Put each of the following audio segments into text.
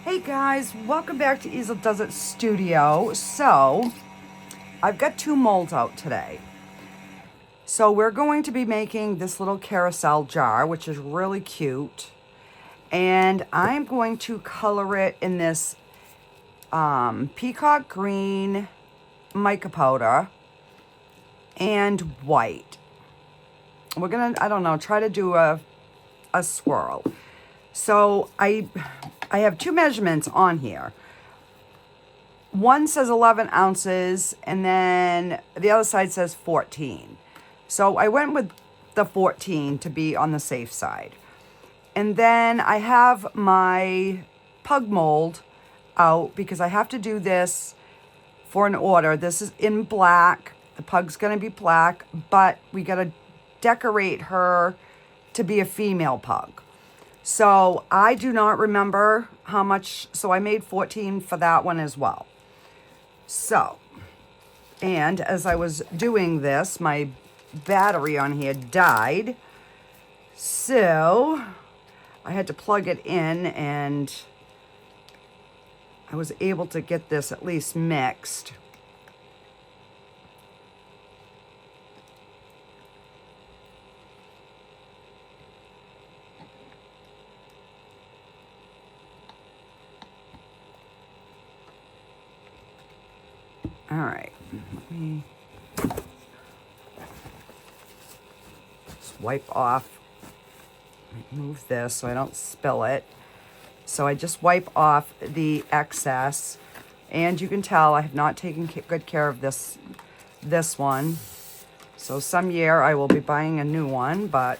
Hey guys, welcome back to Easeldoesitstudio. So, I've got 2 molds out today. So we're going to be making this little carousel jar, which is really cute. And I'm going to color it in this peacock green mica powder and white. We're gonna, I don't know, try to do a swirl. So I have 2 measurements on here. One says 11 ounces and then the other side says 14. So I went with the 14 to be on the safe side. And then I have my pug mold out because I have to do this for an order. This is in black. The pug's gonna be black, but we gotta decorate her to be a female pug. So I do not remember how much, so I made 14 for that one as well. So, and as I was doing this, my battery on here died. So I had to plug it in and I was able to get this at least mixed. All right, let me just wipe off, move this so I don't spill it. So I just wipe off the excess, and you can tell I have not taken good care of this one. So some year I will be buying a new one, but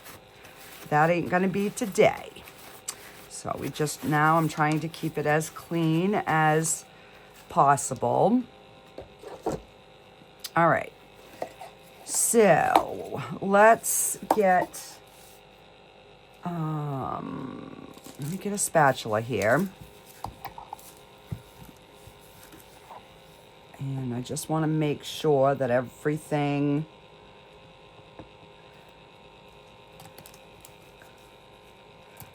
that ain't gonna be today. So now I'm trying to keep it as clean as possible. All right, so let's get, let me get a spatula here. And I just want to make sure that everything,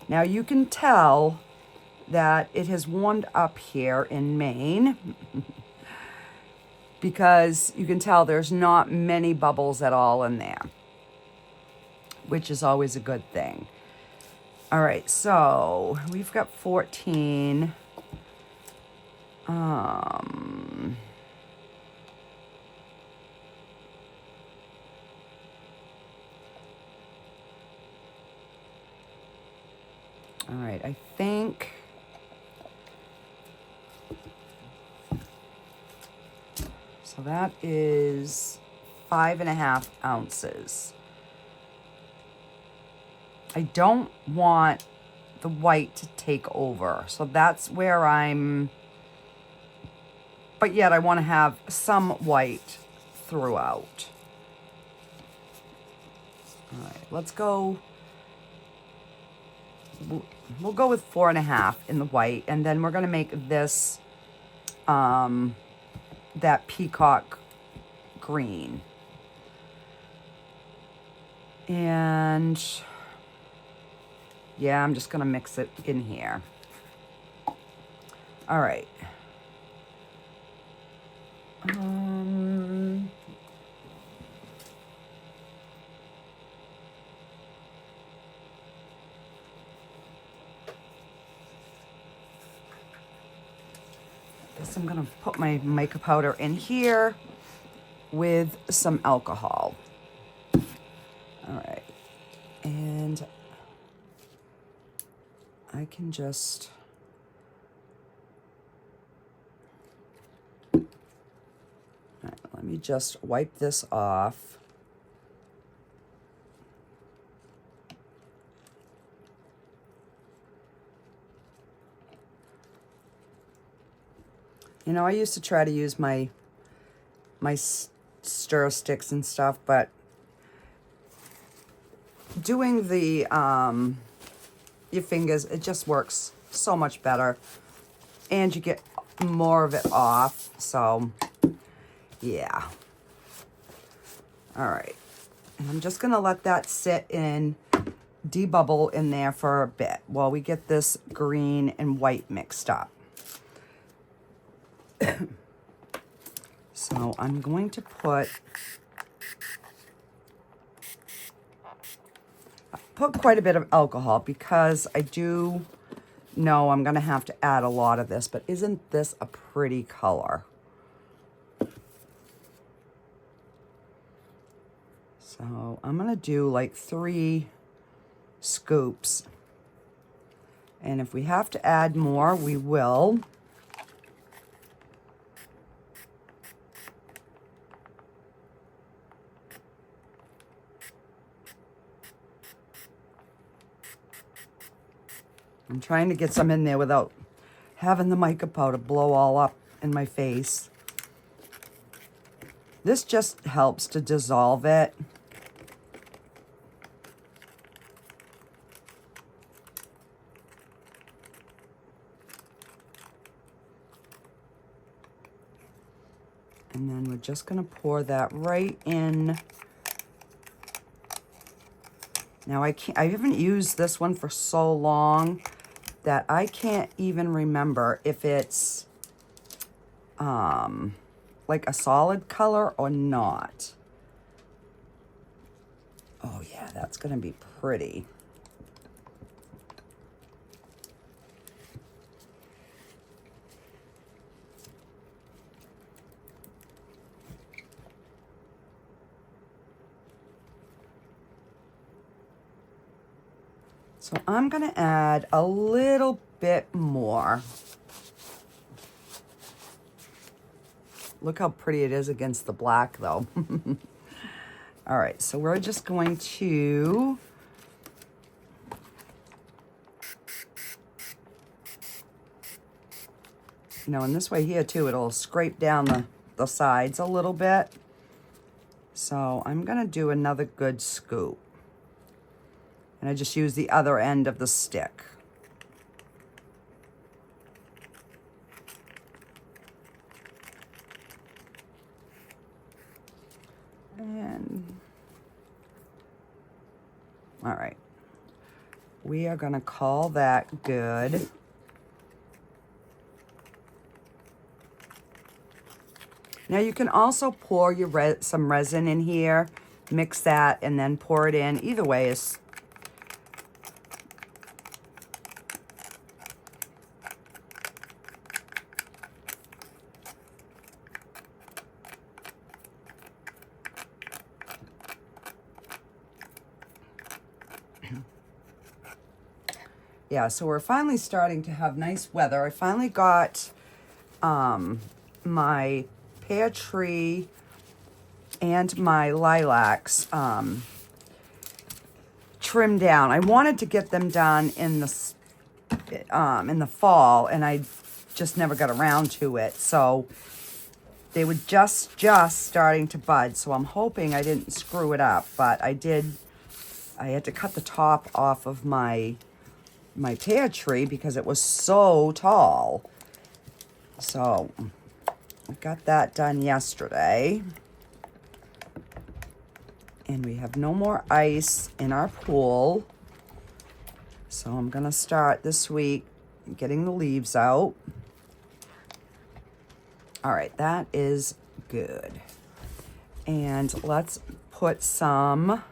now you can tell that it has warmed up here in Maine. Because you can tell there's not many bubbles at all in there, which is always a good thing. All right, so we've got 14. All right, I think so that is 5.5 ounces. I don't want the white to take over. So that's where but yet I want to have some white throughout. All right, let's go. We'll go with 4.5 in the white, and then we're going to make this, that peacock green. And yeah, I'm just gonna mix it in here. All right. Guess I'm gonna put my mica powder in here with some alcohol. All right, and I can just, all right, let me just wipe this off. You know, I used to try to use my stir sticks and stuff, but doing the your fingers, it just works so much better, and you get more of it off. So yeah, all right, and I'm just gonna let that sit and debubble in there for a bit while we get this green and white mixed up. So I'm going to put quite a bit of alcohol because I do know I'm going to have to add a lot of this, but isn't this a pretty color? So I'm going to do like 3 scoops. And if we have to add more, we will. I'm trying to get some in there without having the mica powder blow all up in my face. This just helps to dissolve it. And then we're just going to pour that right in. Now I haven't used this one for so long that I can't even remember if it's like a solid color or not. Oh yeah, that's going to be pretty. So I'm going to add a little bit more. Look how pretty it is against the black, though. All right, so we're just going to in this way here too, it'll scrape down the sides a little bit. So I'm going to do another good scoop. And I just use the other end of the stick. And, all right. We are going to call that good. Now you can also pour your some resin in here, mix that, and then pour it in. Either way is yeah, so we're finally starting to have nice weather. I finally got my pear tree and my lilacs trimmed down. I wanted to get them done in the fall, and I just never got around to it. So they were just starting to bud. So I'm hoping I didn't screw it up, but I did. I had to cut the top off of my pear tree because it was so tall. So I got that done yesterday. And we have no more ice in our pool. So I'm going to start this week getting the leaves out. All right, that is good. And let's put some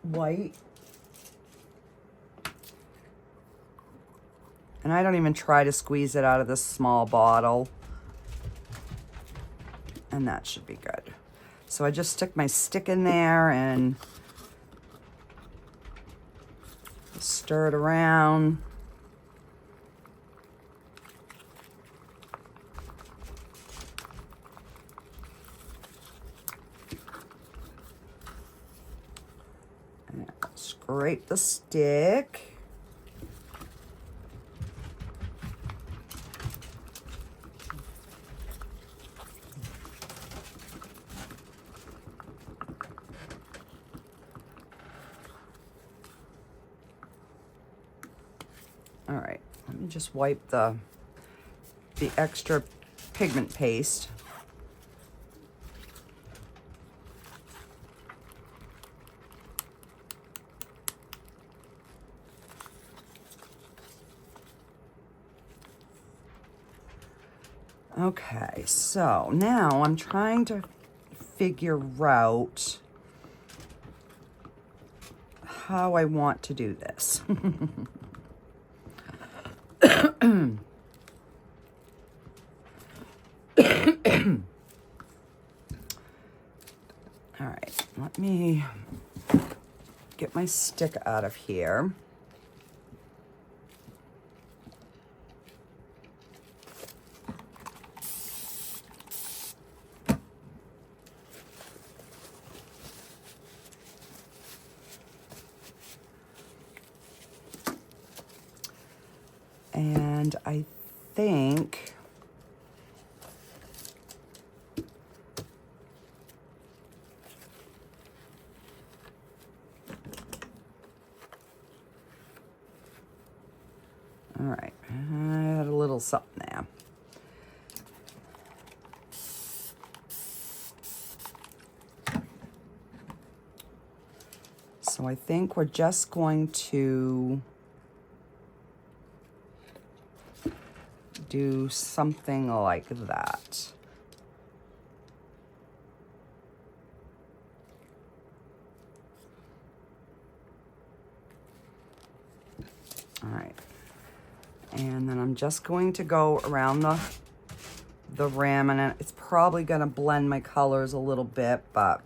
white. And I don't even try to squeeze it out of this small bottle. And that should be good. So I just stick my stick in there and stir it around. And scrape the stick. All right, let me just wipe the extra pigment paste. Okay, so now I'm trying to figure out how I want to do this. All right, let me get my stick out of here. And I think all right, I had a little something there. So I think we're just going to do something like that. All right. And then I'm just going to go around the rim, and it's probably going to blend my colors a little bit, but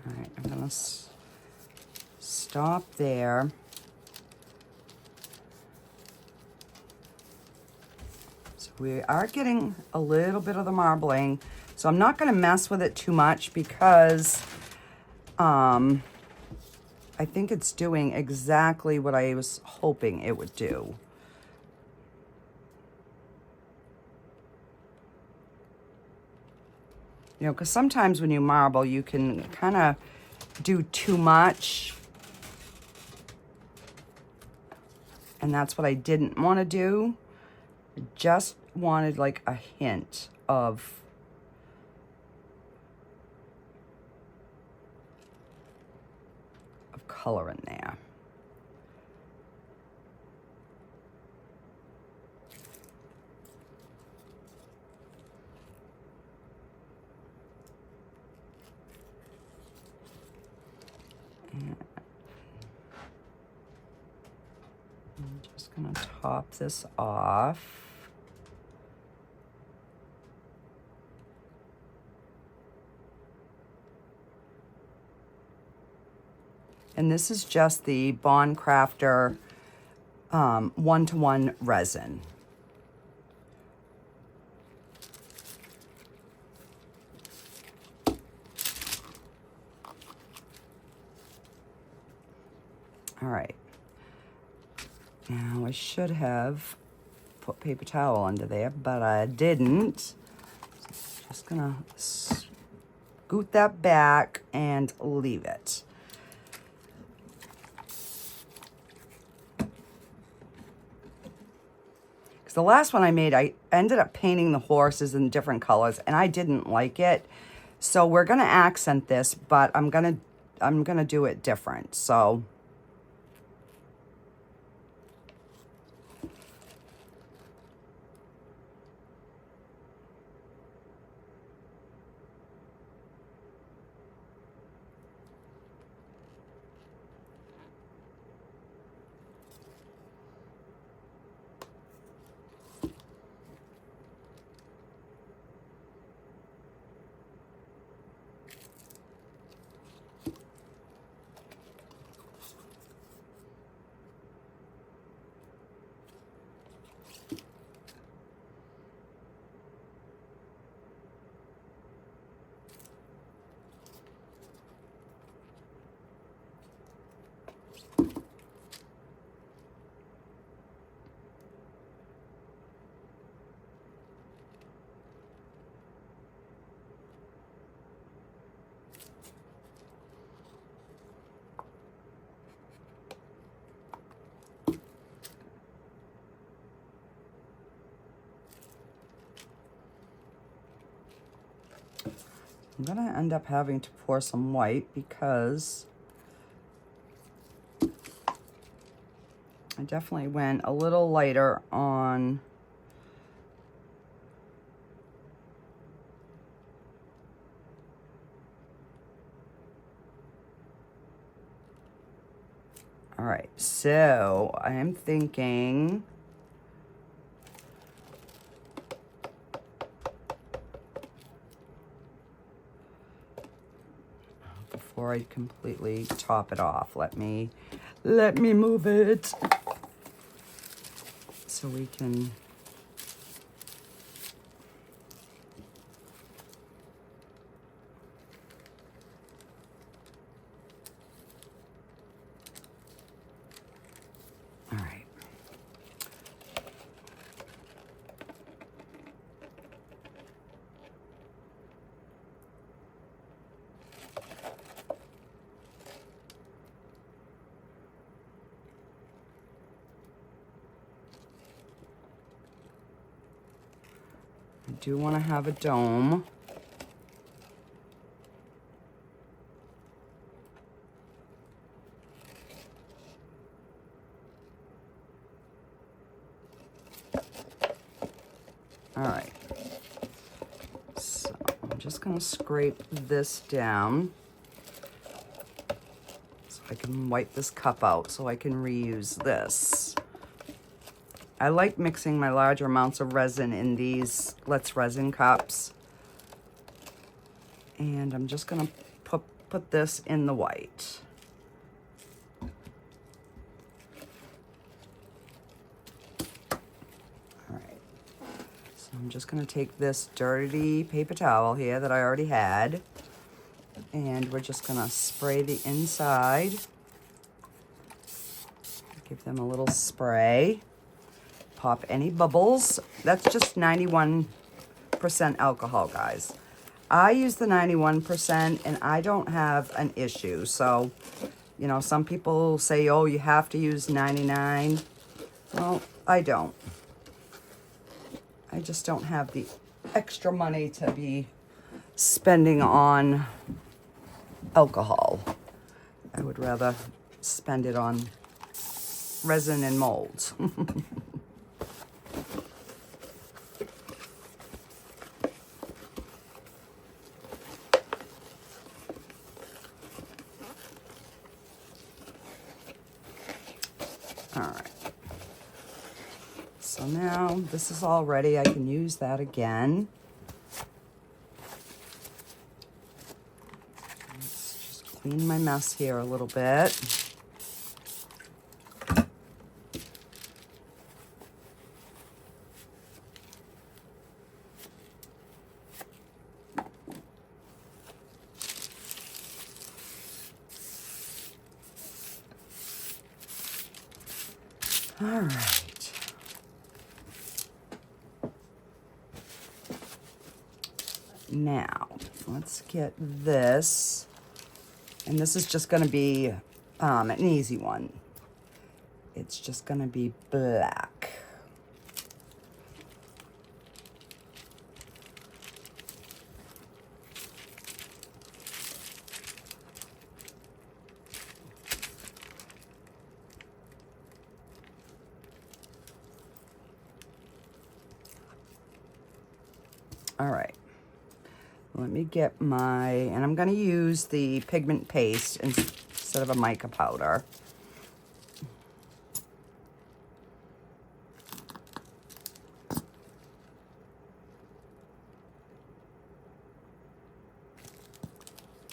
all right, I'm gonna stop there. So we are getting a little bit of the marbling, so I'm not gonna mess with it too much because I think it's doing exactly what I was hoping it would do. You know, because sometimes when you marble, you can kind of do too much. And that's what I didn't want to do. I just wanted like a hint of color in there. I'm just gonna top this off. And this is just the Bond Craftor 1-to-1 resin. All right. Now I should have put paper towel under there, but I didn't. So just gonna scoot that back and leave it. Because the last one I made, I ended up painting the horses in different colors, and I didn't like it. So we're gonna accent this, but I'm gonna do it different. So. I'm gonna end up having to pour some white because I definitely went a little lighter on all right, so I am thinking before I completely top it off, let me move it so we can all right. I do want to have a dome. All right, so I'm just gonna scrape this down so I can wipe this cup out so I can reuse this. I like mixing my larger amounts of resin in these Let's Resin cups. And I'm just gonna put this in the white. I'm just gonna take this dirty paper towel here that I already had, and we're just gonna spray the inside. Give them a little spray. Pop any bubbles. That's just 91% alcohol, guys. I use the 91% and I don't have an issue. So, you know, some people say, oh, you have to use 99. Well, I don't. I just don't have the extra money to be spending on alcohol. I would rather spend it on resin and molds. All right. So now this is all ready. I can use that again. Let's just clean my mess here a little bit. All right. Now, let's get this, and this is just going to be an easy one. It's just going to be black. All right. Let me get my, and I'm going to use the pigment paste instead of a mica powder.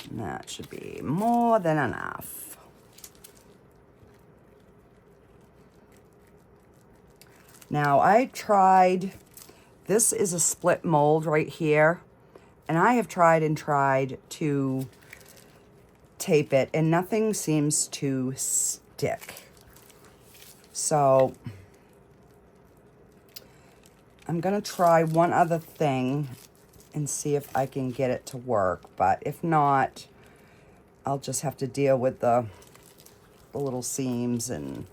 And that should be more than enough. Now I tried, this is a split mold right here. And I have tried and tried to tape it, and nothing seems to stick. So I'm going to try one other thing and see if I can get it to work. But if not, I'll just have to deal with the little seams and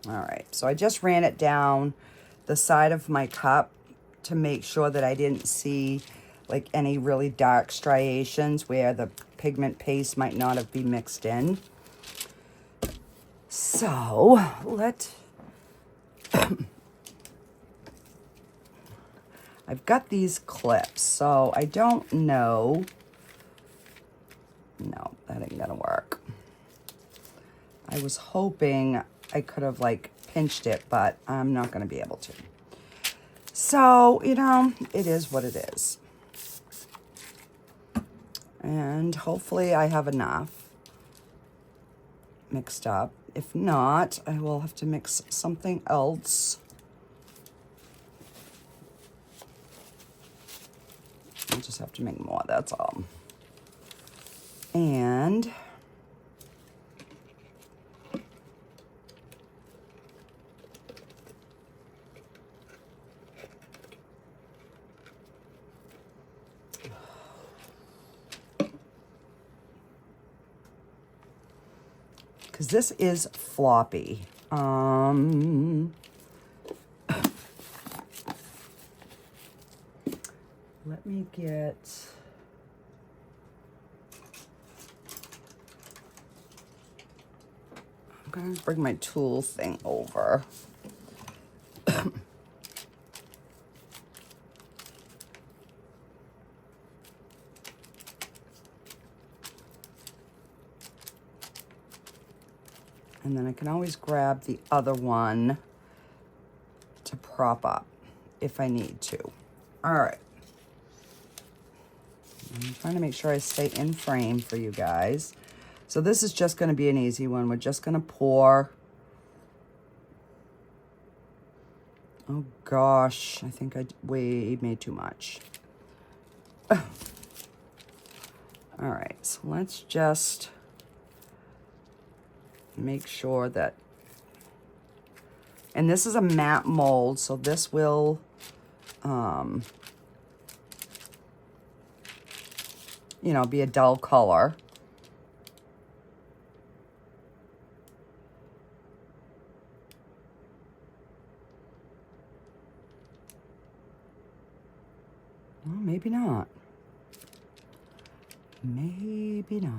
All right, so I just ran it down the side of my cup to make sure that I didn't see like any really dark striations where the pigment paste might not have been mixed in. So I've got these clips, so I don't know. No, that ain't gonna work. I was hoping I could have like pinched it, but I'm not gonna be able to. So, you know, it is what it is. And hopefully I have enough mixed up. If not, I will have to mix something else. I'll just have to make more, that's all. And because this is floppy. Let me get... I'm going to bring my tool thing over. And then I can always grab the other one to prop up if I need to. All right. I'm trying to make sure I stay in frame for you guys. So this is just going to be an easy one. We're just going to pour. Oh gosh, I think I made too much. All right, so let's just make sure that, and this is a matte mold, so this will, you know, be a dull color. Well, maybe not. Maybe not.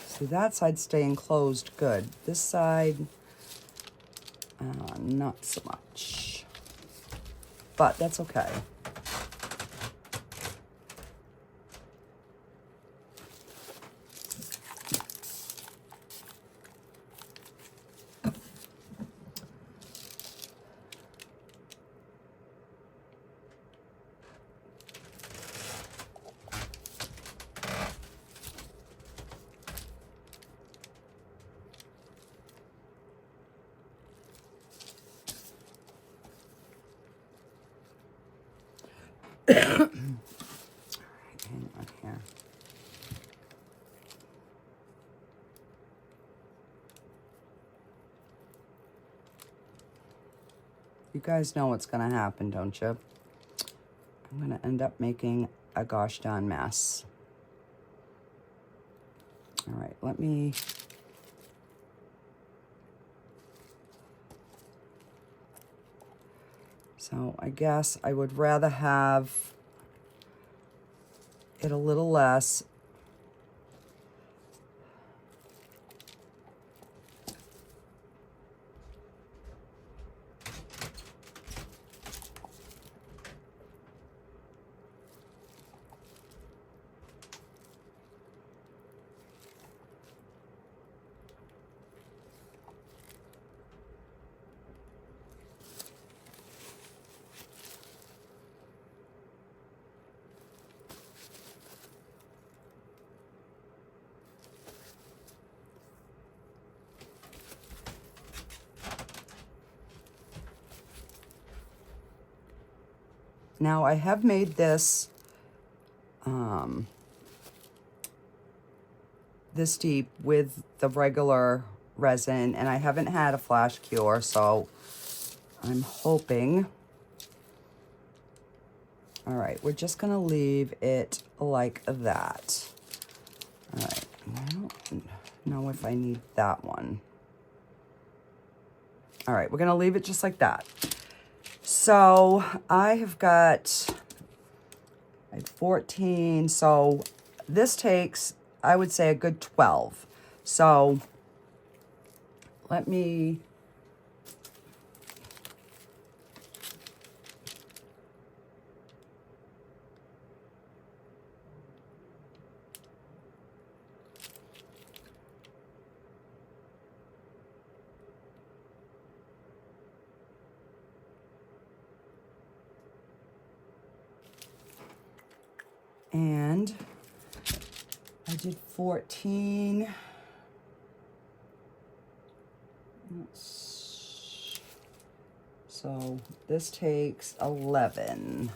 See, that side's staying closed good. This side, not so much. But that's okay. Hang on here. You guys know what's gonna happen, don't you? I'm gonna end up making a gosh darn mess. All right, let me... So I guess I would rather have it a little less. Now I have made this this deep with the regular resin, and I haven't had a flash cure, so I'm hoping. All right, we're just gonna leave it like that. All right, I don't know if I need that one. All right, we're gonna leave it just like that. So I have got 14, so this takes, I would say, a good 12. So let me, and I did 14. So this takes 11.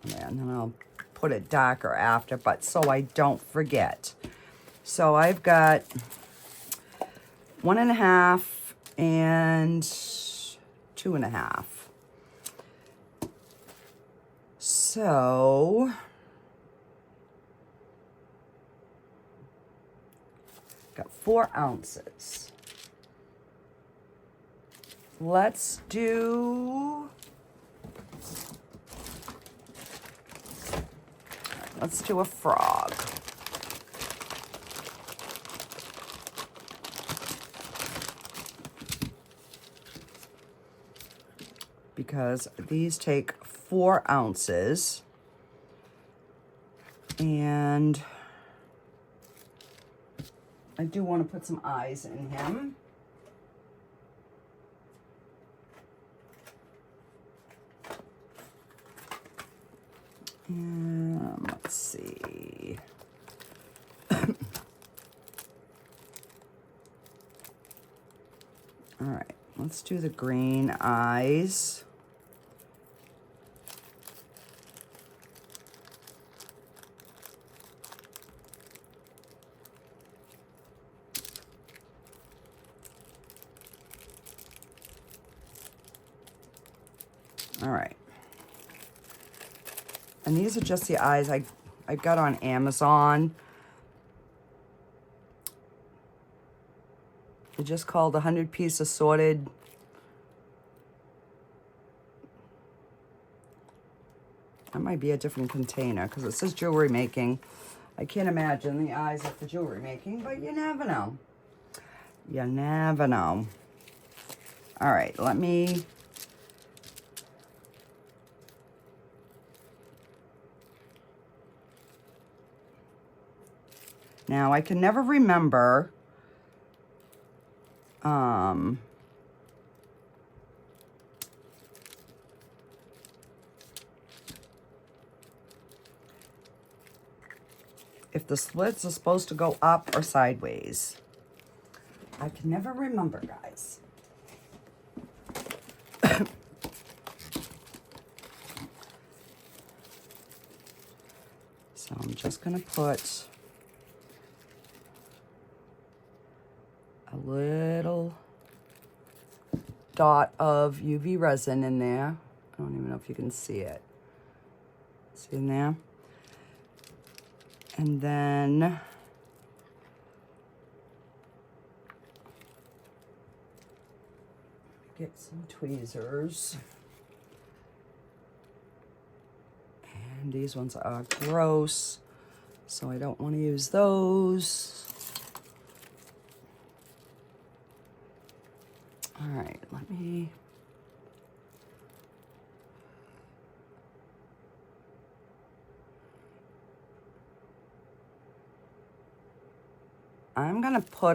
Yeah, and then I'll put it darker after, but so I don't forget. So I've got 1.5 and 2.5. So got 4 ounces. Let's do a frog. Because these take 4 ounces. And I do want to put some eyes in him. And let's see. All right, let's do the green eyes. All right. And these are just the eyes I got on Amazon. They're just called 100-piece assorted. That might be a different container because it says jewelry making. I can't imagine the eyes are for jewelry making, but you never know. You never know. All right, let me... Now, I can never remember if the slits are supposed to go up or sideways. I can never remember, guys. So I'm just going to put a little dot of UV resin in there. I don't even know if you can see it. See in there? And then get some tweezers. And these ones are gross, so I don't want to use those. All right, let me... I'm gonna put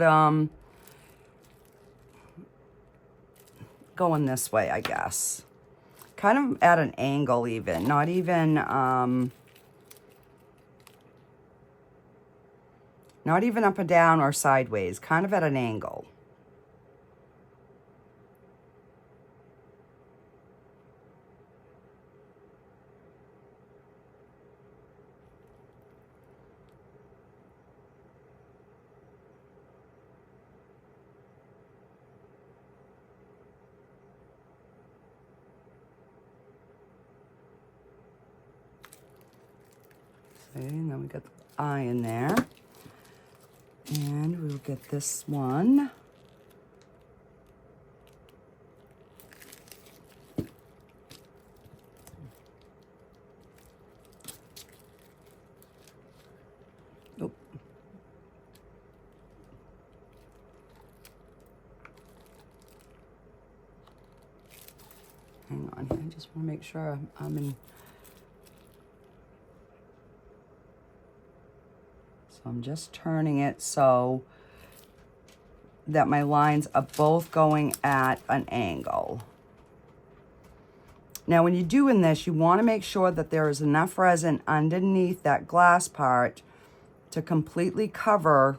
going this way, I guess. Kind of at an angle even, not even Not even up and down or sideways, kind of at an angle. Okay, and then we got the eye in there. And we'll get this one. Oh. Hang on here, I just want to make sure I'm in. So I'm just turning it so that my lines are both going at an angle. Now, when you're doing this, you want to make sure that there is enough resin underneath that glass part to completely cover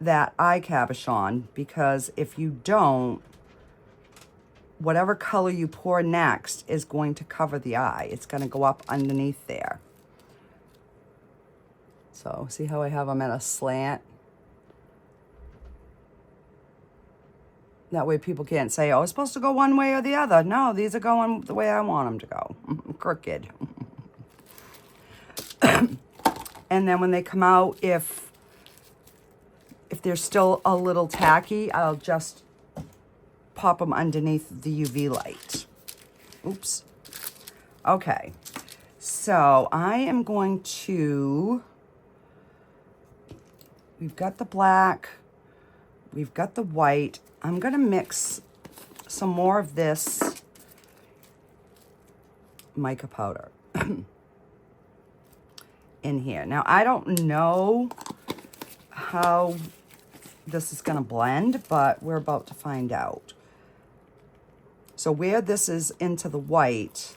that eye cabochon, because if you don't, whatever color you pour next is going to cover the eye. It's going to go up underneath there. So see how I have them at a slant? That way people can't say, oh, it's supposed to go one way or the other. No, these are going the way I want them to go. Crooked. And then when they come out, if they're still a little tacky, I'll just pop them underneath the UV light. Oops. Okay. So I am going to... We've got the black, we've got the white. I'm gonna mix some more of this mica powder in here. Now, I don't know how this is gonna blend, but we're about to find out. So where this is into the white,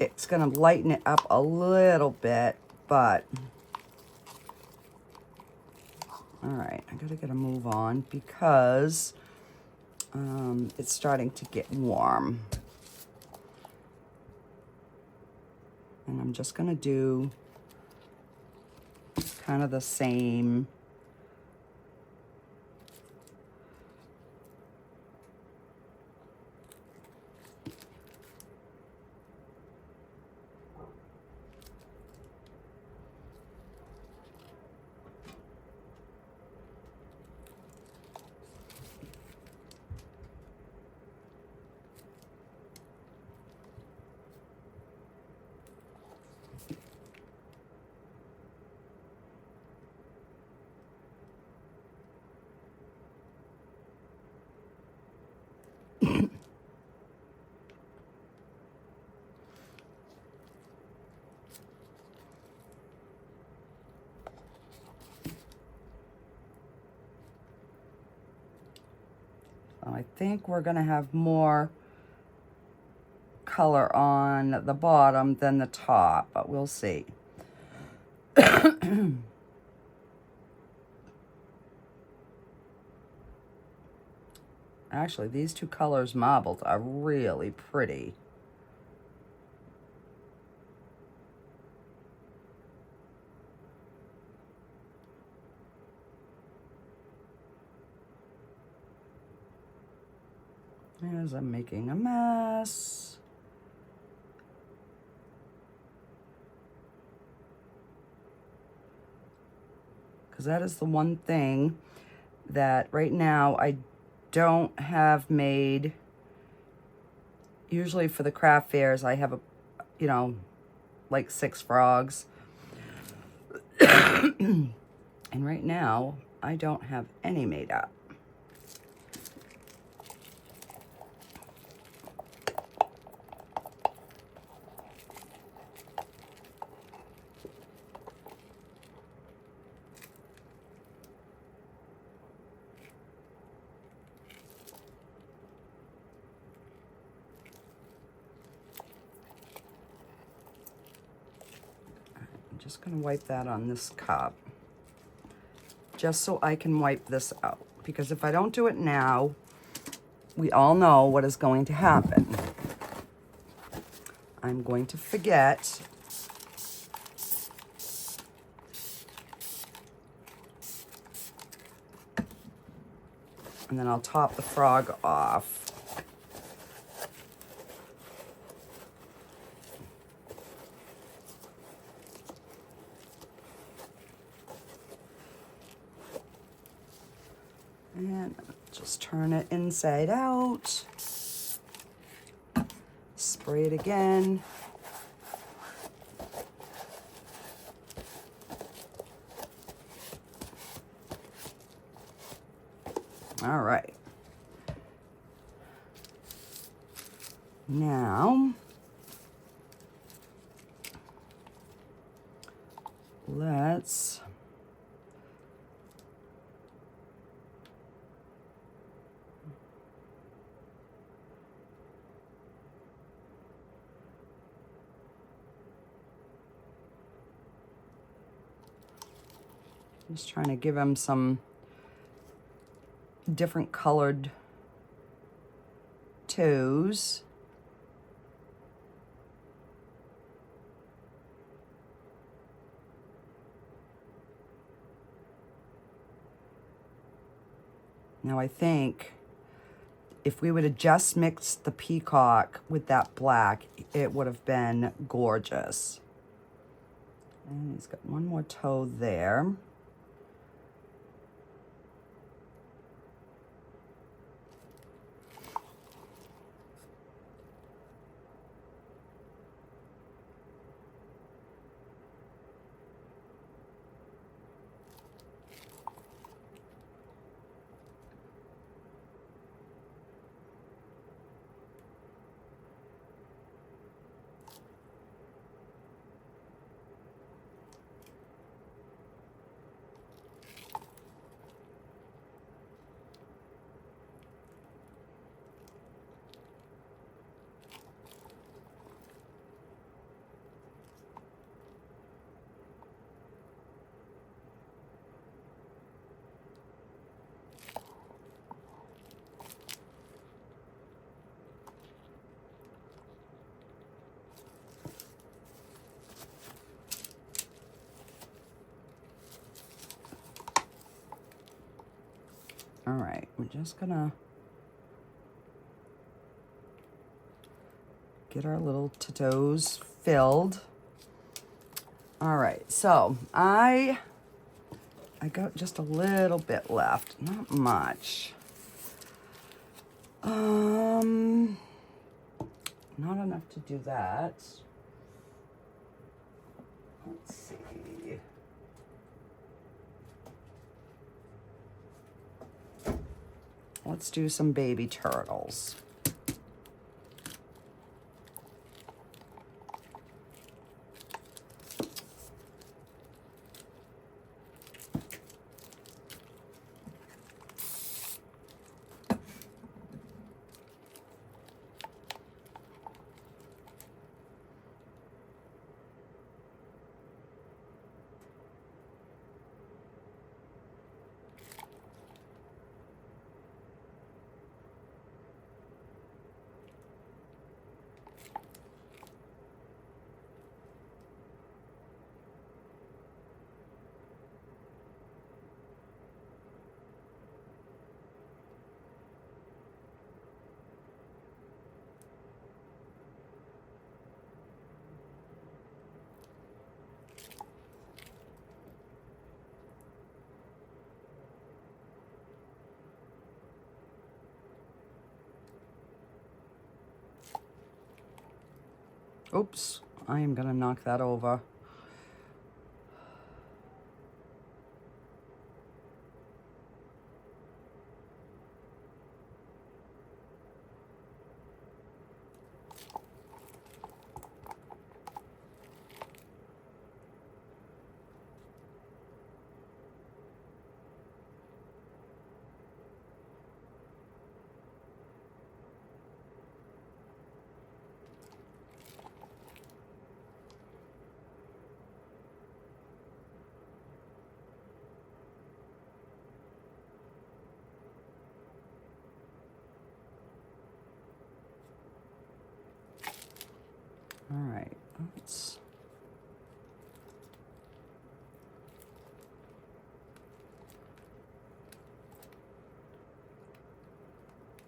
it's gonna lighten it up a little bit, but all right, I gotta get a move on because it's starting to get warm. And I'm just gonna do kind of the same. I think we're gonna have more color on the bottom than the top, but we'll see. Actually, these two colors marbled are really pretty. As I'm making a mess. Because that is the one thing that right now I don't have made. Usually for the craft fairs, I have like 6 frogs. And right now, I don't have any made up. just gonna wipe that on this cup, just so I can wipe this out. Because if I don't do it now, we all know what is going to happen. I'm going to forget. And then I'll top the frog off. And just turn it inside out. Spray it again. All right. Now, let's just trying to give him some different colored toes. Now I think if we would have just mixed the peacock with that black, it would have been gorgeous. And he's got one more toe there. All right, we're just gonna get our little toes filled. All right, so I got just a little bit left, not much. Not enough to do that. Let's see. Let's do some baby turtles. Oops, I am gonna knock that over.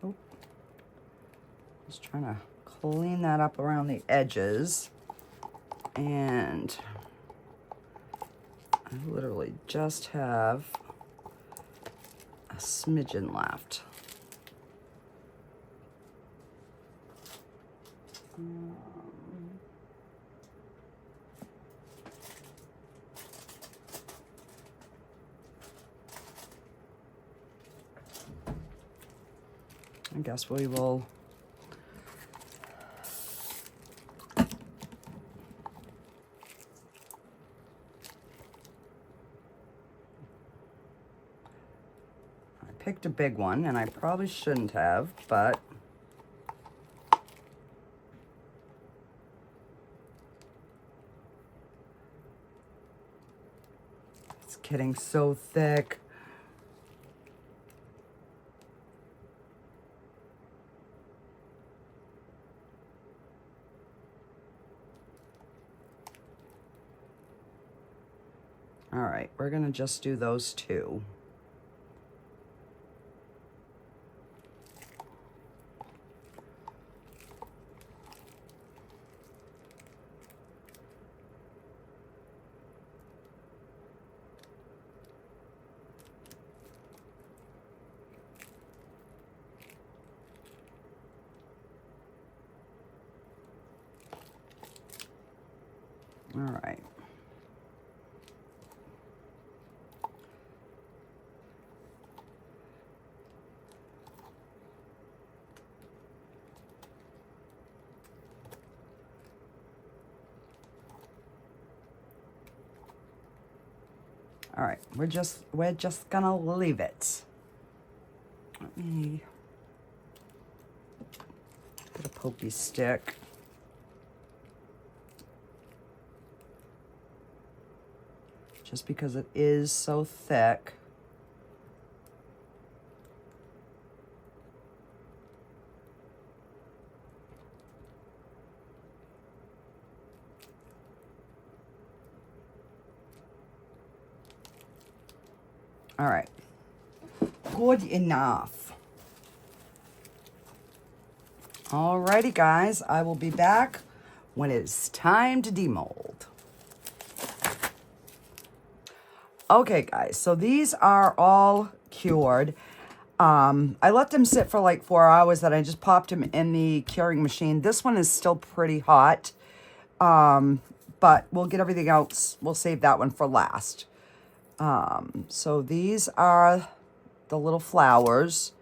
Oh, just trying to clean that up around the edges. And I literally just have a smidgen left. I guess we will picked a big one, and I probably shouldn't have, but it's getting so thick. All right, we're gonna just do those two. All right. All right, we're just gonna leave it. Let me get a pokey stick. Just because it is so thick. All right, good enough. Alrighty, guys, I will be back when it's time to demold. Okay, guys, so these are all cured. I let them sit for like 4 hours, then I just popped them in the curing machine. This one is still pretty hot, but we'll get everything else. We'll save that one for last. So these are the little flowers.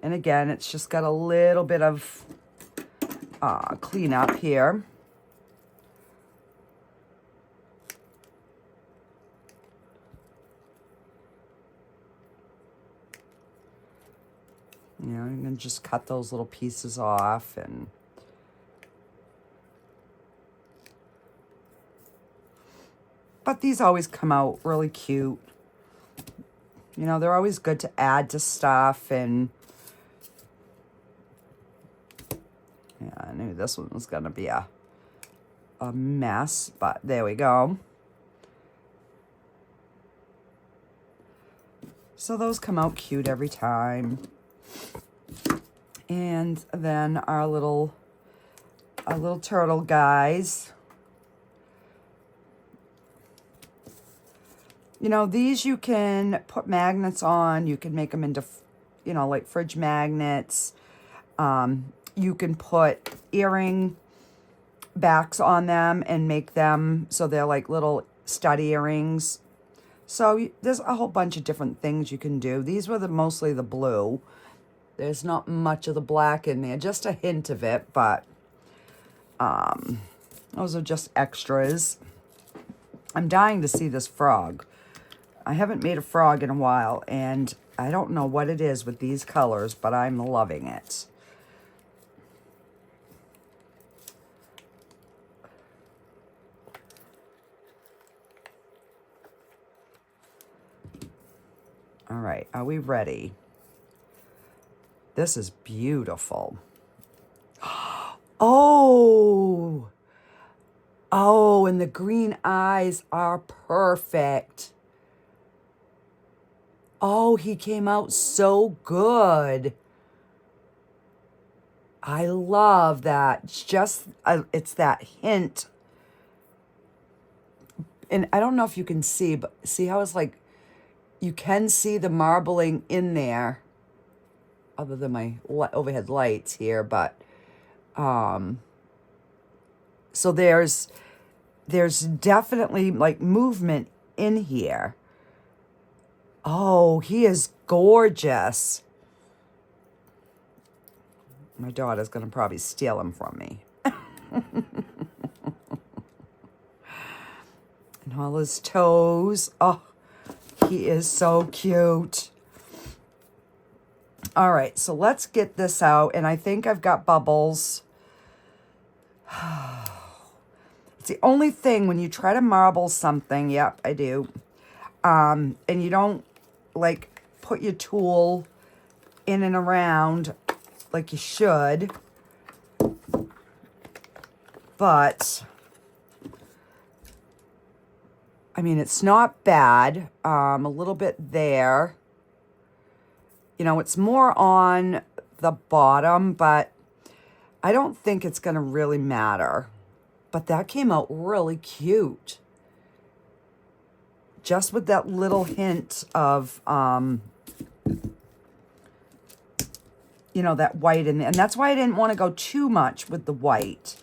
And again, it's just got a little bit of cleanup here. You know, you can just cut those little pieces off and but these always come out really cute. You know, they're always good to add to stuff. And yeah, I knew this one was gonna be a mess, but there we go. So those come out cute every time. And then our little turtle guys. You know, these you can put magnets on. You can make them into, you know, like fridge magnets. You can put earring backs on them and make them so they're like little stud earrings. So there's a whole bunch of different things you can do. These were mostly the blue. There's not much of the black in there, just a hint of it, but those are just extras. I'm dying to see this frog. I haven't made a frog in a while, and I don't know what it is with these colors, but I'm loving it. All right, are we ready? This is beautiful. Oh, and the green eyes are perfect. Oh, he came out so good. I love that. It's just, it's that hint. And I don't know if you can see, but see how it's like, you can see the marbling in there, other than my overhead lights here, but, so there's definitely like movement in here. Oh, he is gorgeous. My daughter's gonna probably steal him from me. And all his toes. Oh, he is so cute. All right, so let's get this out. And I think I've got bubbles. It's the only thing when you try to marble something. Yep, I do. And you don't like put your tool in and around like you should. But I mean, it's not bad. A little bit there. You know, it's more on the bottom, but I don't think it's going to really matter. But that came out really cute. Just with that little hint of, you know, that white in there. And that's why I didn't want to go too much with the white,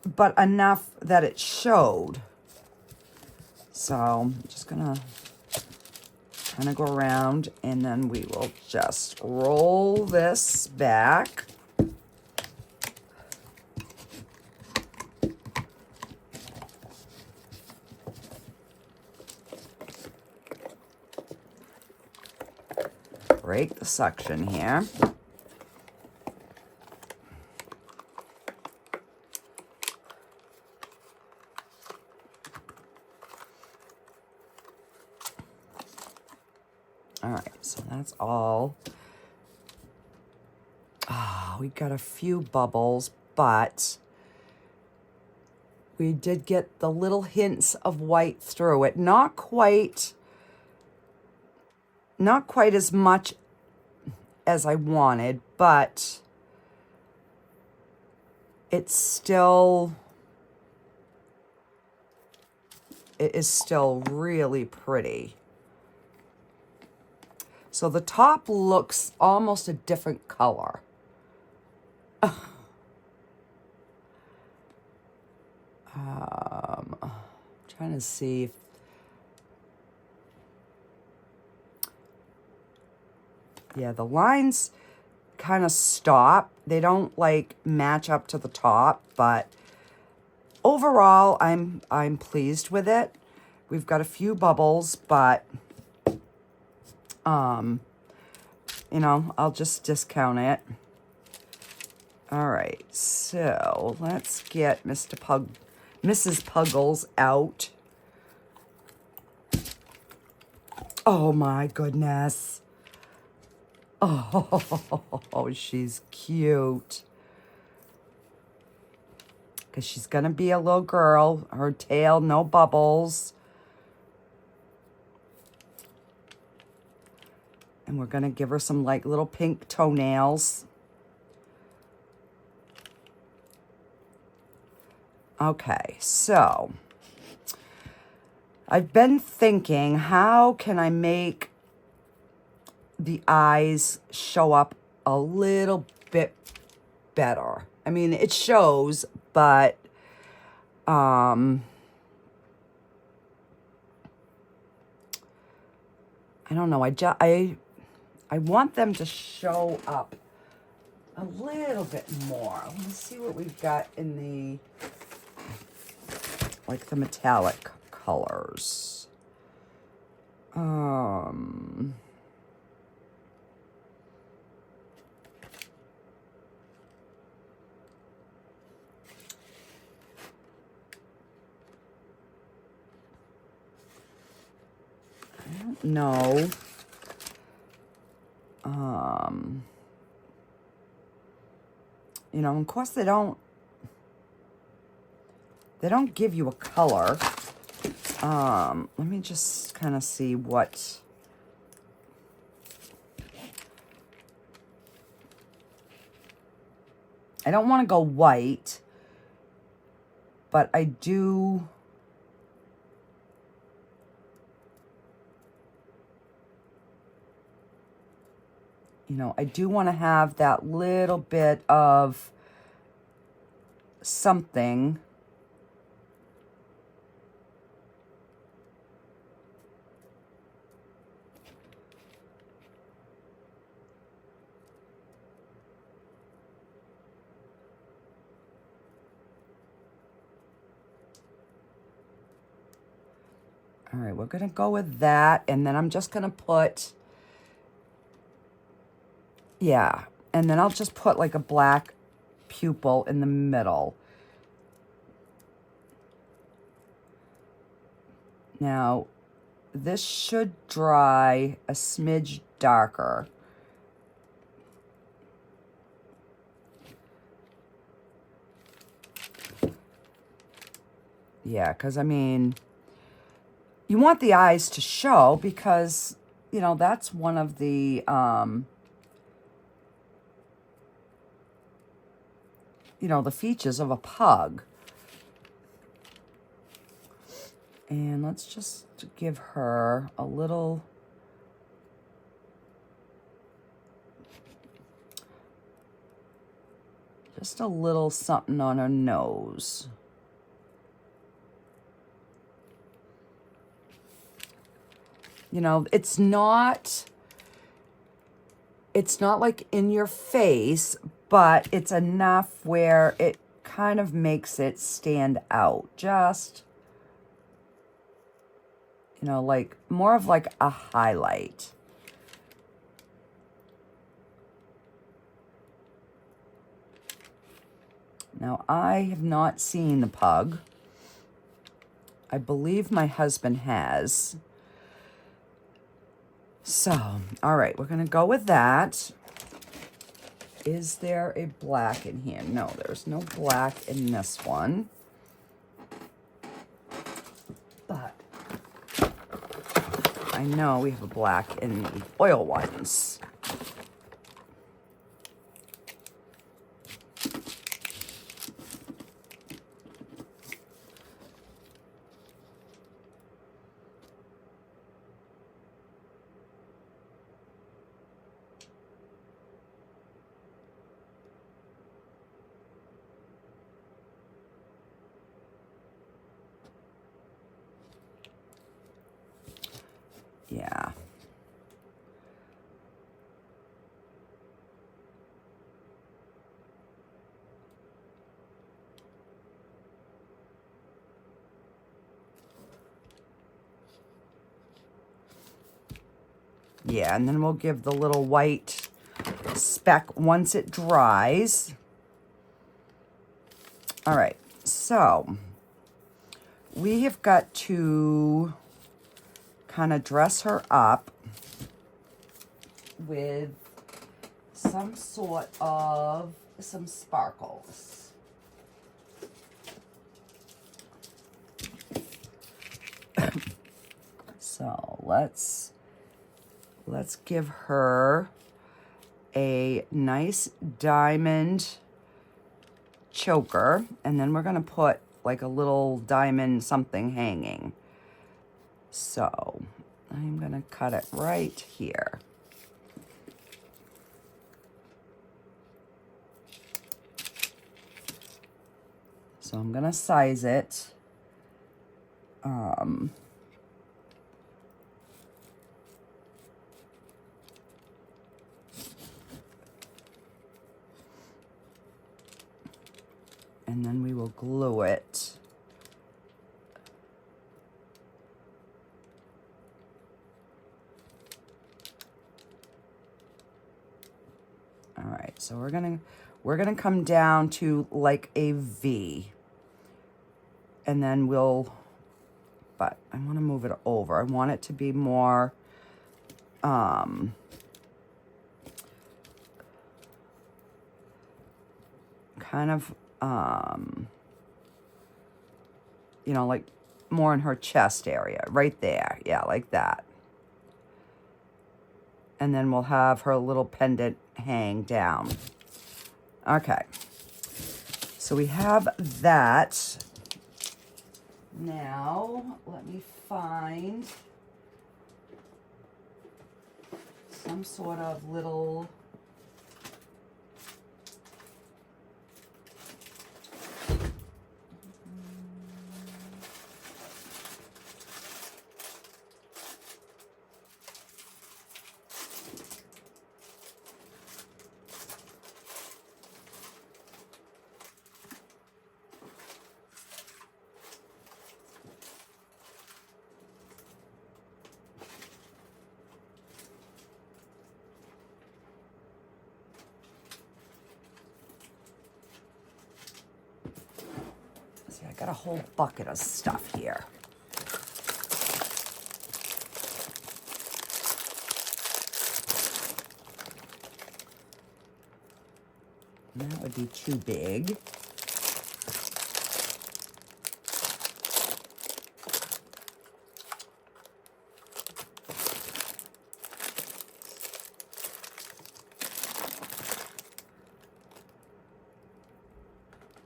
but enough that it showed. So I'm just gonna kind of go around, and then we will just roll this back. Break the suction here. All right, so that's all. We got a few bubbles, but we did get the little hints of white through it. Not quite as much as I wanted, but it is still really pretty. So the top looks almost a different color. Trying to see if yeah, the lines kind of stop. They don't like match up to the top, but overall I'm pleased with it. We've got a few bubbles, but you know, I'll just discount it. All right, so let's get Mrs. Puggles out. Oh my goodness. Oh, she's cute. Because she's going to be a little girl. Her tail, no bubbles. And we're going to give her some like little pink toenails. Okay, so I've been thinking, how can I make the eyes show up a little bit better? I mean, it shows, but I don't know. I want them to show up a little bit more. Let's see what we've got in the like the metallic colors. I don't know. You know, of course they don't give you a color. Let me just kind of see what I don't want to go white, but I do... You know, I do want to have that little bit of something. All right, we're going to go with that, and then I'm just going to put, yeah, and then I'll just put like a black pupil in the middle. Now, this should dry a smidge darker. Yeah, because I mean, you want the eyes to show because, you know, that's one of the, you know, the features of a pug. And let's just give her a little, just a little something on her nose. You know, it's not like in your face, but it's enough where it kind of makes it stand out. Just, you know, like more of like a highlight. Now, I have not seen the pug. I believe my husband has. So, all right, we're going to go with that. Is there a black in here? No, there's no black in this one. But I know we have a black in the oil ones. Yeah. Yeah, and then we'll give the little white speck once it dries. All right, so we have got to kind of dress her up with some sort of some sparkles. So let's give her a nice diamond choker, and then we're going to put like a little diamond something hanging. So I'm going to cut it right here. So I'm going to size it. And then we will glue it. All right, so we're gonna come down to like a V, and then but I want to move it over. I want it to be more, kind of, you know, like more in her chest area, right there. Yeah, like that. And then we'll have her little pendant hang down. Okay. So we have that. Now, let me find some sort of little I got a whole bucket of stuff here. And that would be too big.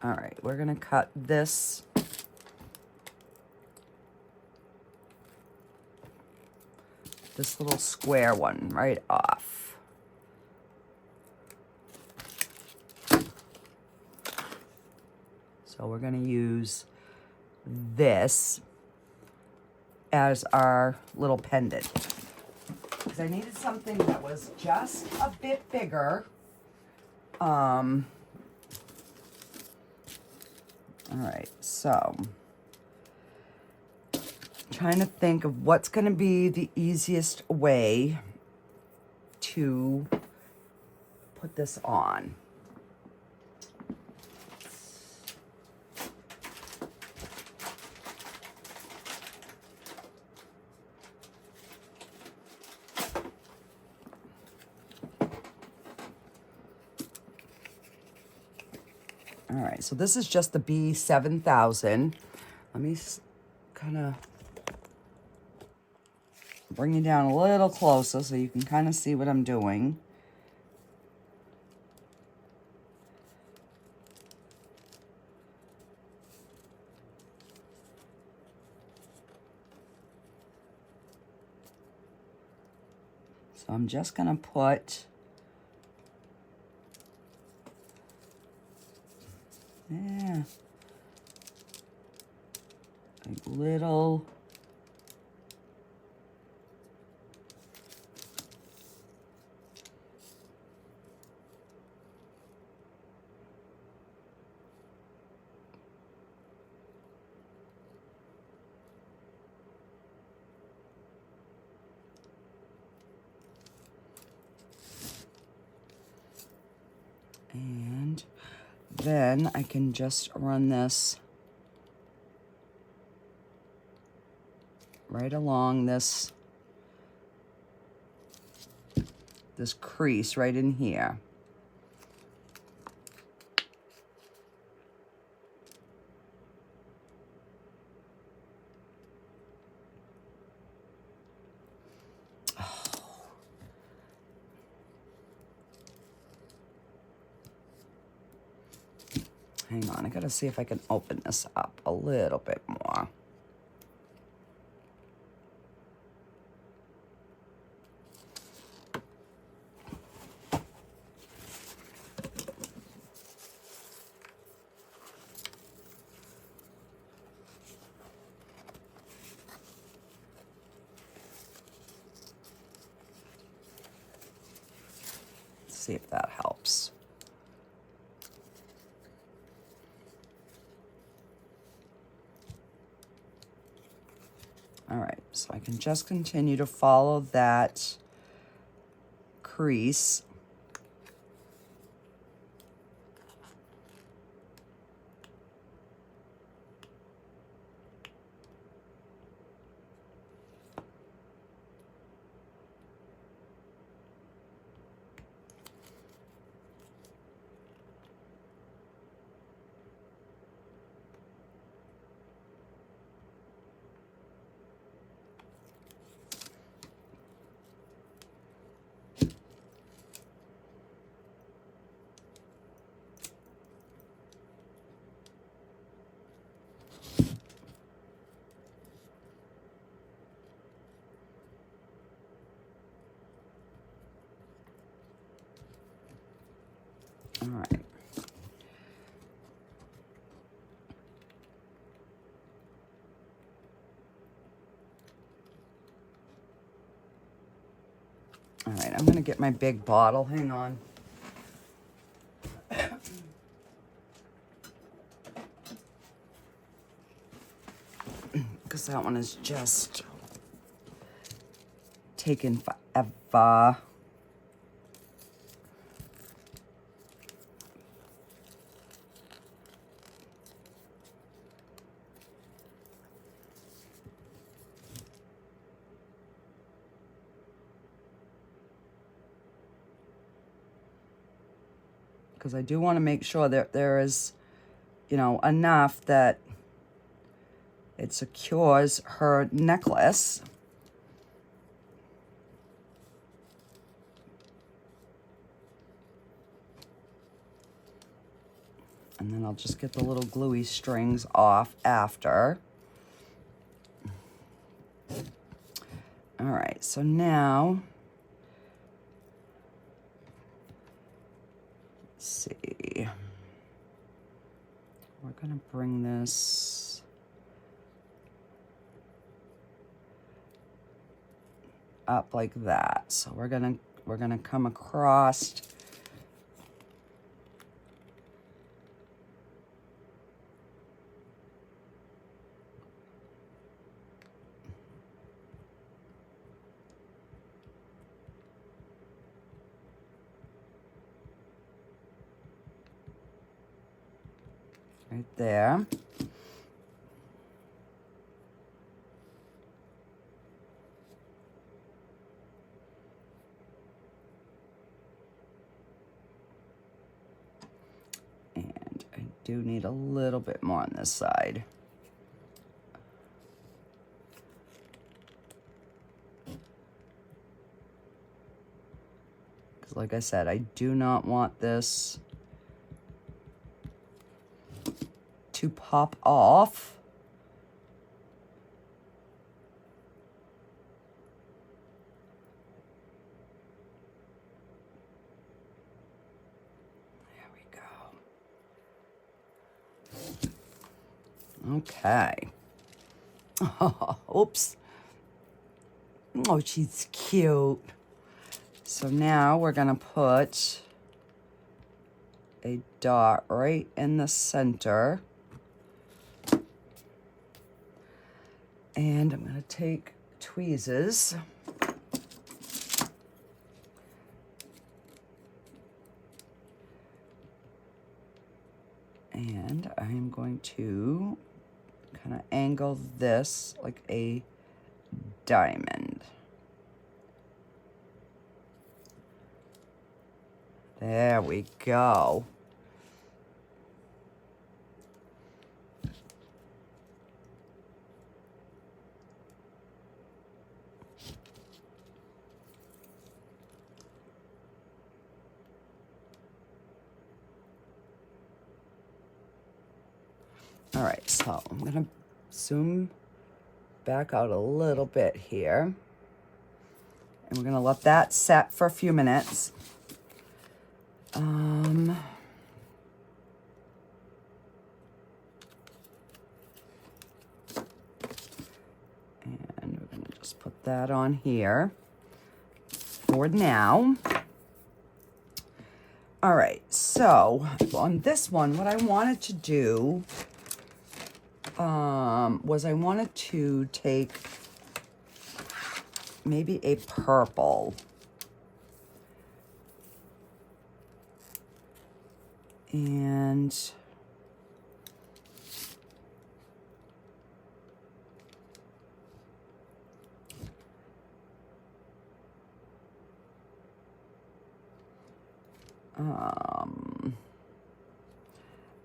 All right, we're gonna cut this little square one right off. So we're gonna use this as our little pendant. Because I needed something that was just a bit bigger. All right, so trying to think of what's going to be the easiest way to put this on. All right, so this is just the B7000. Let me kind of bring you down a little closer so you can kind of see what I'm doing. So I'm just gonna put, yeah, a little, and then I can just run this right along this crease right in here. Hang on, I gotta see if I can open this up a little bit more. Let's see if that helps. All right, so I can just continue to follow that crease. All right. All right, I'm gonna get my big bottle, hang on. Because that one is just taking forever. Because I do want to make sure that there is, you know, enough that it secures her necklace. And then I'll just get the little gluey strings off after. All right, so now, let's see. We're gonna bring this up like that. So we're gonna come across right there. And I do need a little bit more on this side. Because like I said, I do not want this to pop off. There we go. Okay. Oh, oops. Oh, she's cute. So now we're gonna put a dot right in the center. And I'm gonna take tweezers. And I'm going to kind of angle this like a diamond. There we go. All right, so I'm gonna zoom back out a little bit here. And we're gonna let that set for a few minutes. And we're gonna just put that on here for now. All right, so on this one, what I wanted to do was I wanted to take maybe a purple. And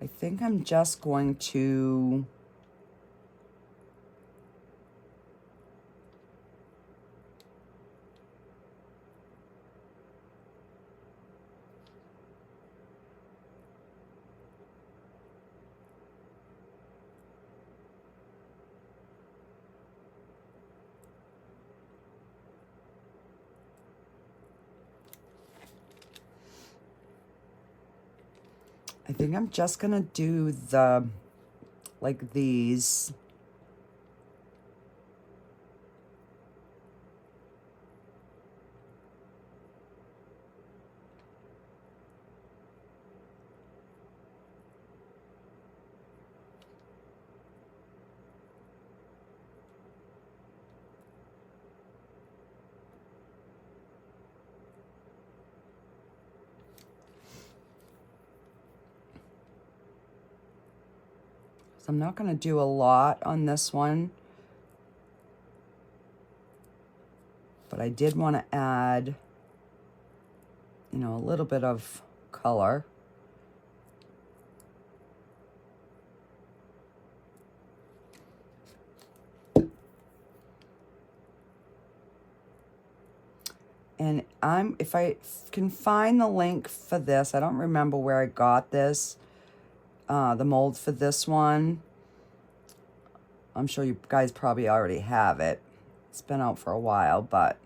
I think I'm just going to think I'm just gonna do the, like these. I'm not going to do a lot on this one, but I did want to add, you know, a little bit of color. And if I can find the link for this, I don't remember where I got this, the mold for this one. I'm sure you guys probably already have it. It's been out for a while, but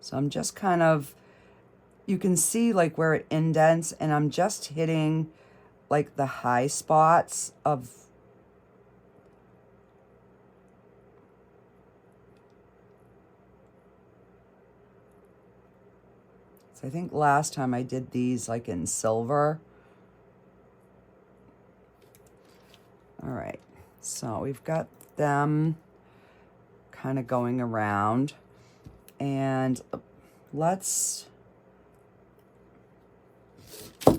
so I'm just kind of, you can see like where it indents, and I'm just hitting like the high spots of, so I think last time I did these like in silver. All right, so we've got them kind of going around, and let's, all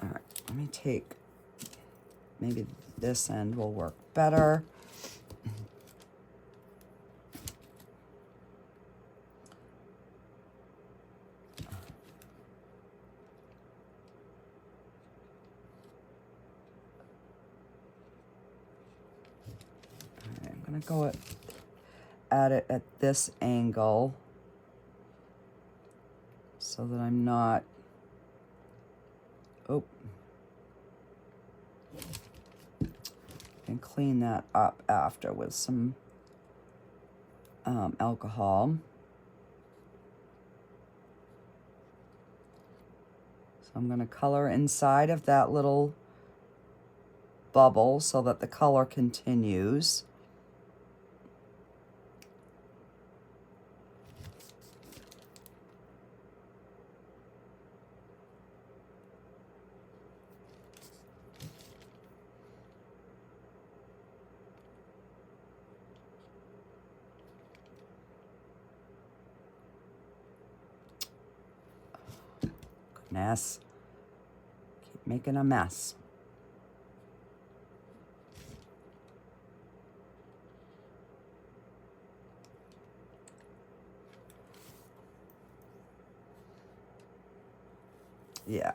right, let me take, maybe this end will work better. I'm gonna go at it at this angle so that I'm not, oh, and clean that up after with some alcohol. So I'm gonna color inside of that little bubble so that the color continues. Goodness, keep making a mess. Yeah,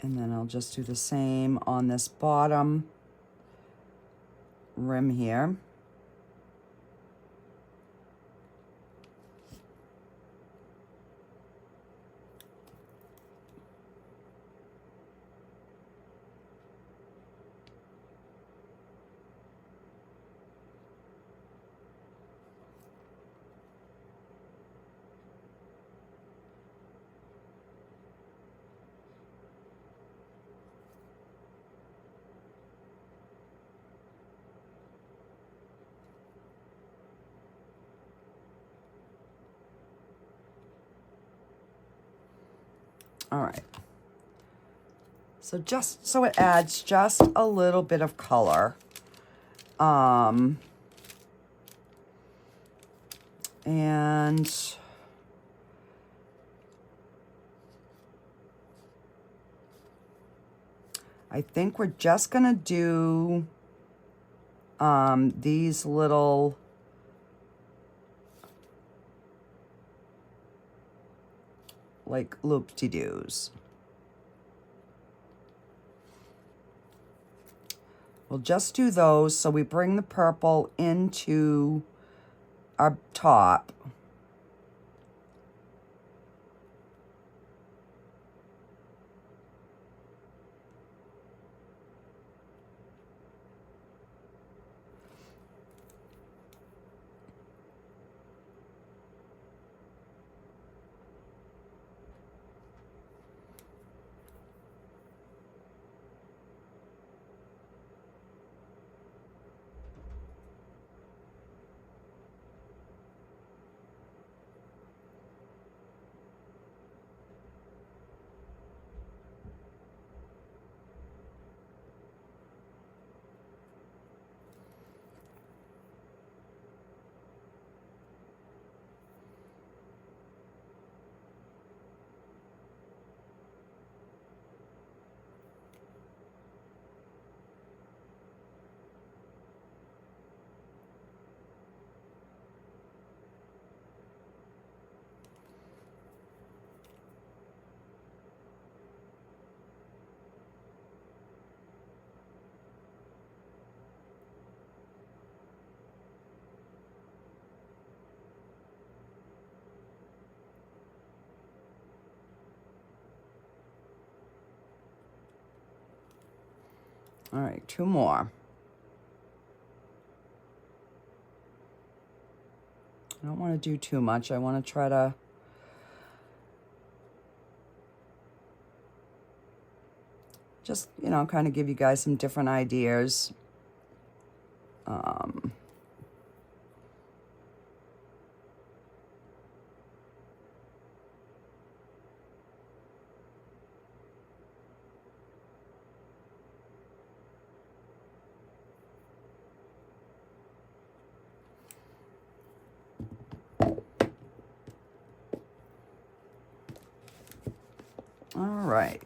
and then I'll just do the same on this bottom rim here. All right, so just so it adds just a little bit of color. And I think we're just gonna do these little like loop-de-doos. We'll just do those so we bring the purple into our top. All right, 2 more. I don't want to do too much. I want to try to just, you know, kind of give you guys some different ideas. All right.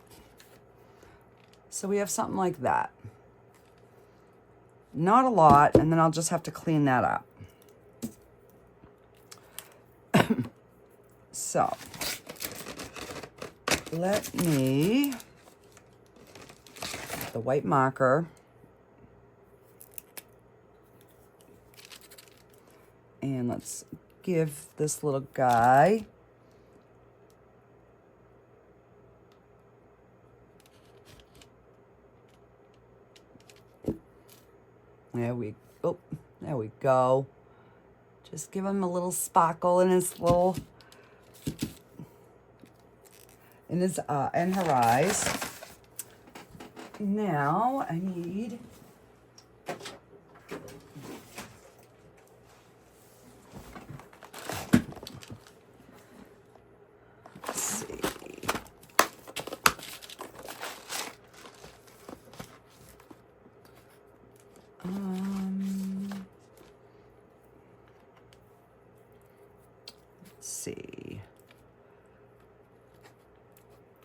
So we have something like that. Not a lot, and then I'll just have to clean that up. So, let me, the white marker, and let's give this little guy there we go. Just give him a little sparkle in his little, in her eyes. Now I need, let's see. Let's see.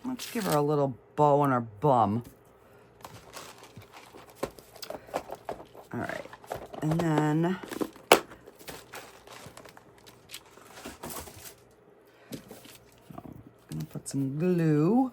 Let's give her a little bow on her bum. All right, and then I'm gonna put some glue.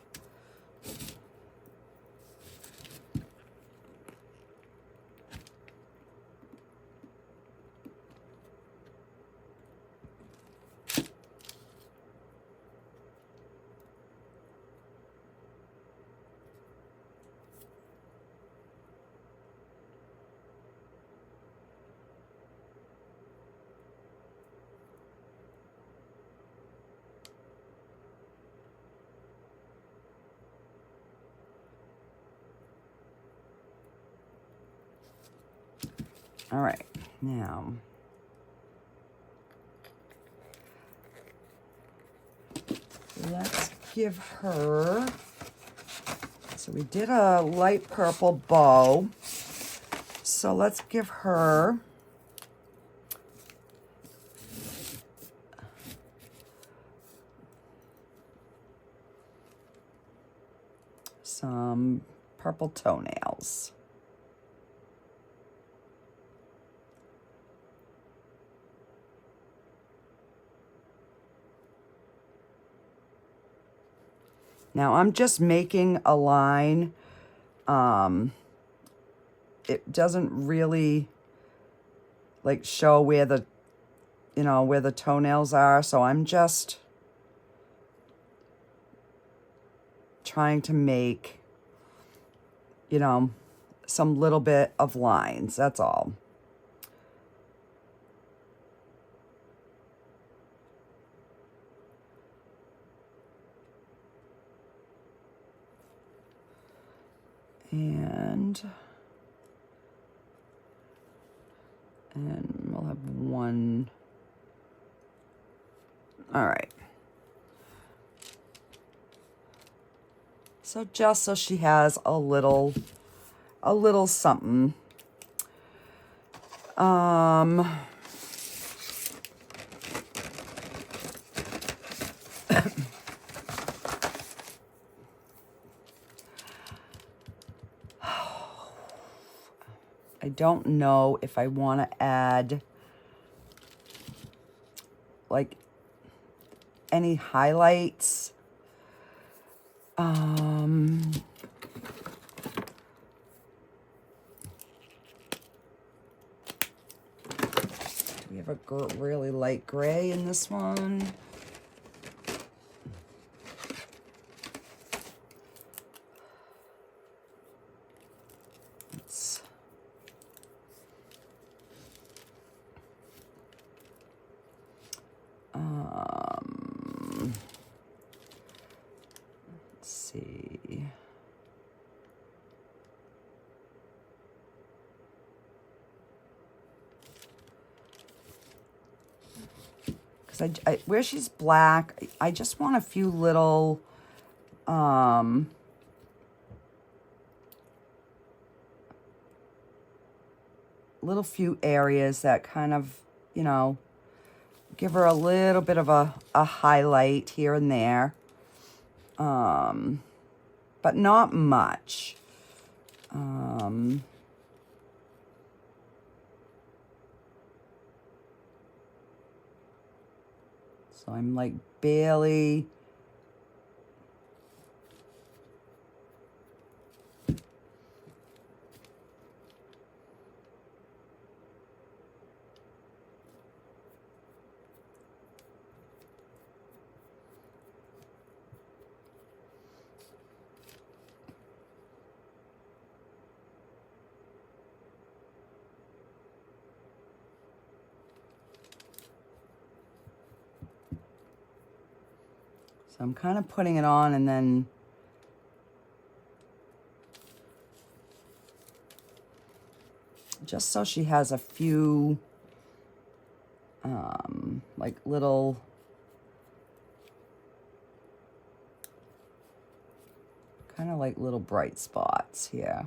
All right, now let's give her, so we did a light purple bow, so let's give her some purple toenails. Now I'm just making a line. It doesn't really like show where the, you know, where the toenails are. So I'm just trying to make, you know, some little bit of lines. That's all. And we'll have one. All right. So just so she has a little something. I don't know if I want to add like any highlights. Do we have a really light gray in this one? where she's black, I just want a few little, few areas that kind of, you know, give her a little bit of a highlight here and there. But not much. So I'm like barely. So I'm kind of putting it on and then just so she has a few like little kind of like little bright spots here.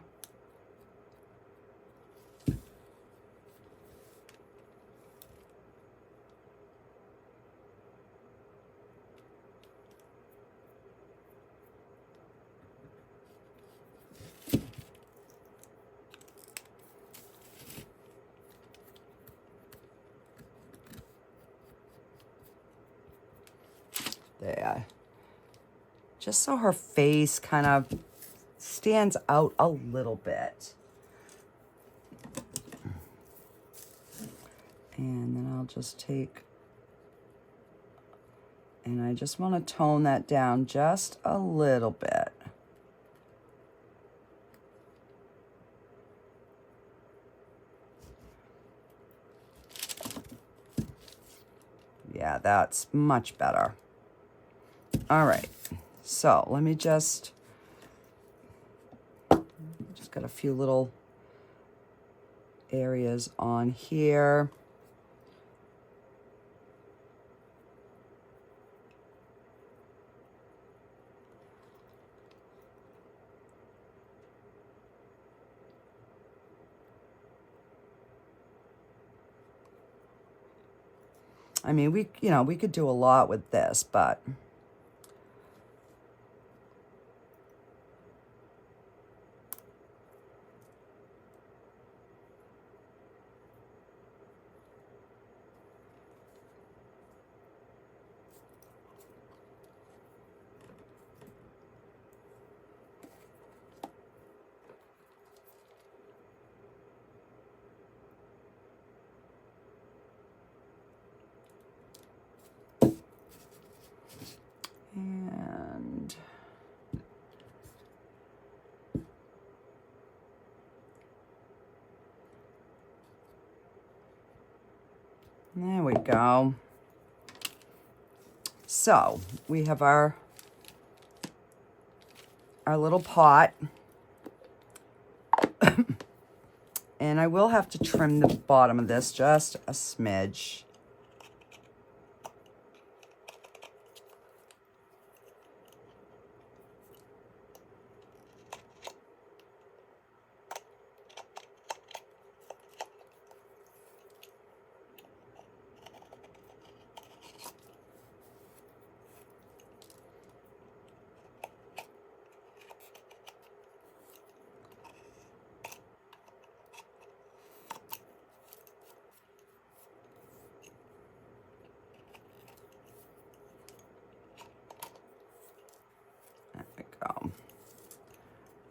There. Just so her face kind of stands out a little bit. And then I'll just take, and I just want to tone that down just a little bit. Yeah, that's much better. All right, so let me just got a few little areas on here. I mean, we could do a lot with this, but and there we go. So we have our little pot. And I will have to trim the bottom of this just a smidge.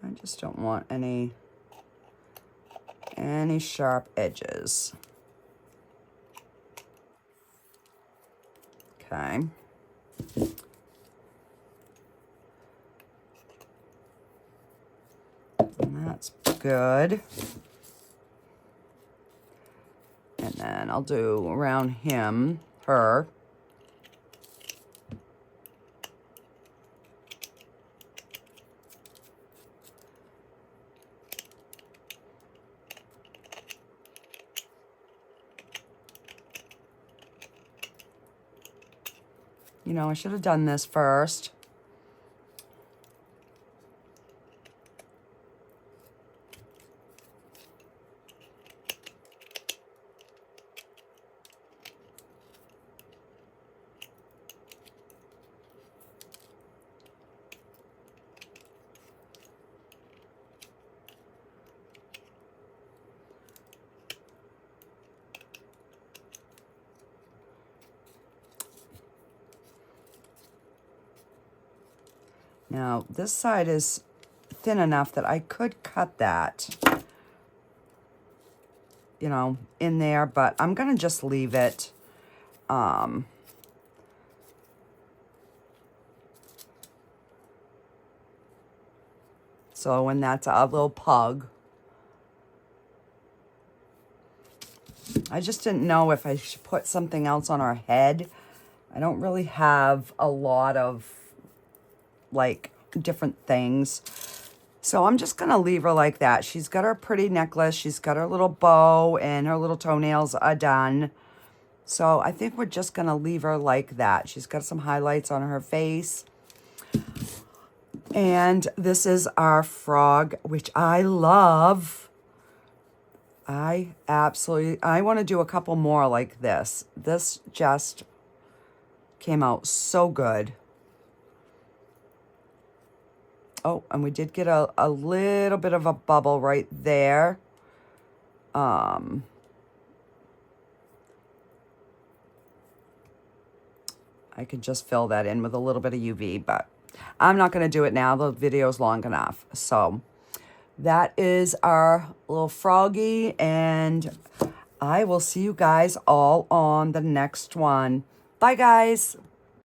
I just don't want any sharp edges. Okay. And that's good. And then I'll do around her. You know, I should have done this first. Now, this side is thin enough that I could cut that, you know, in there, but I'm going to just leave it. So when that's a little pug, I just didn't know if I should put something else on her head. I don't really have a lot of, like, different things. So I'm just going to leave her like that. She's got her pretty necklace. She's got her little bow, and her little toenails are done. So I think we're just going to leave her like that. She's got some highlights on her face. And this is our frog, which I love. I want to do a couple more like this. This just came out so good. Oh, and we did get a little bit of a bubble right there. I could just fill that in with a little bit of UV, but I'm not going to do it now. The video's long enough. So that is our little froggy, and I will see you guys all on the next one. Bye, guys.